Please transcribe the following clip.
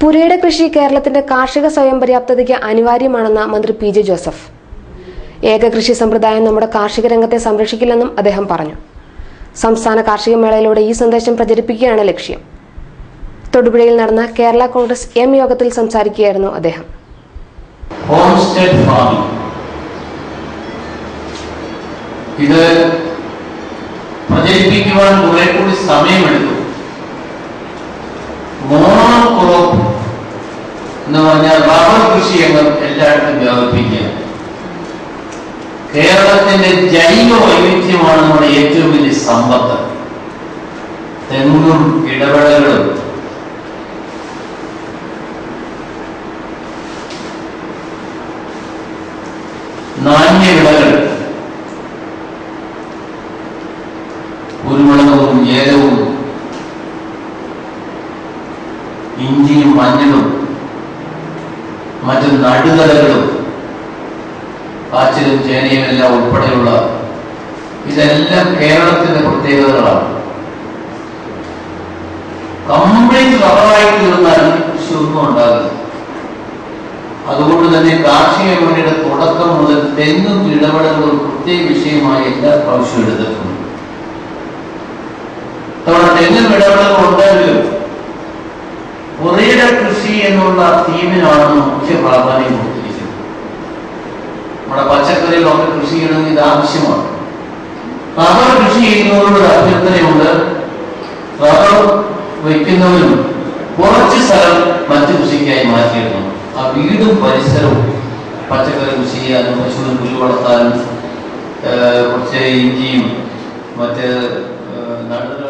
പുരയുടെ കൃഷി കേരളത്തിന്റെ കാർഷിക സ്വയം പര്യാപ്തതയ്ക്ക് അനിവാര്യമാണെന്ന് മന്ത്രി പി ജെ ജോസഫ്. ഏകകൃഷി സമ്പ്രദായം നമ്മുടെ കാർഷിക രംഗത്തെ സംരക്ഷിക്കില്ലെന്നും അദ്ദേഹം പറഞ്ഞു. സംസ്ഥാന കാർഷിക മേളയിലൂടെ ഈ സന്ദേശം പ്രചരിപ്പിക്കുകയാണ് ലക്ഷ്യം. തൊടുപുഴയിൽ നടന്ന കേരള കോൺഗ്രസ് എം യോഗത്തിൽ സംസാരിക്കുകയായിരുന്നു അദ്ദേഹം. ഇത് പ്രചരിപ്പിക്കുവാൻ കുറെ കൂടി സമയമെടുത്തു. മോണോക്രോപ്പ് എന്ന് പറഞ്ഞാൽ റബ്ബർ കൃഷി എല്ലായിടത്തും വ്യാപിപ്പിക്കുക. കേരളത്തിന്റെ ജൈവ വൈവിധ്യമാണ് നമ്മുടെ ഏറ്റവും വലിയ സമ്പത്ത്. തെങ്ങും ഇടവേളകളും നാണ്യവിളകൾ, കുരുമുളകും ഏലവും ഇഞ്ചിയും മഞ്ഞളും മറ്റു നടുതലകളും കാച്ചിലും ചേനയും എല്ലാം ഉൾപ്പെടെയുള്ള ഇതെല്ലാം കേരളത്തിന്റെ പ്രത്യേകതകളാണ്. കംപ്ലീറ്റ് റബ്ബറായിട്ട് തീർന്നാലും കൃഷി ഒന്നും ഉണ്ടാകുന്നത്. അതുകൊണ്ട് തന്നെ കാർഷിക മേളയുടെ തുടക്കം മുതൽ തെങ്ങും ഇടപെടലുകളും പ്രത്യേക വിഷയമായി എല്ലാ പ്രാവശ്യവും എടുത്തിട്ടുണ്ട്. തെങ്ങും ഇടപെടലുകൾ ഉണ്ടെങ്കിലും പുരയുടെ കൃഷി എന്നുള്ള തീമിനാണ് മുഖ്യ പ്രാധാന്യം കൊടുത്തിരിക്കുന്നത്. നമ്മുടെ പച്ചക്കറികളൊക്കെ കൃഷി ചെയ്യണമെങ്കിൽ ഇത് ആവശ്യമാണ്. റബ്ബർ കൃഷി ചെയ്യുന്നവരോട് അഭ്യർത്ഥനയുണ്ട്. റബ്ബർ വയ്ക്കുന്നവരും കുറച്ച് സ്ഥലം മറ്റു കൃഷിക്കായി മാറ്റിയിടണം. ആ വീടും പരിസരവും പച്ചക്കറി കൃഷി ചെയ്യാനും പശുവിന് പുല്ല് വളർത്താനും കുറച്ച് ഇഞ്ചിയും മറ്റ് നടുകൾ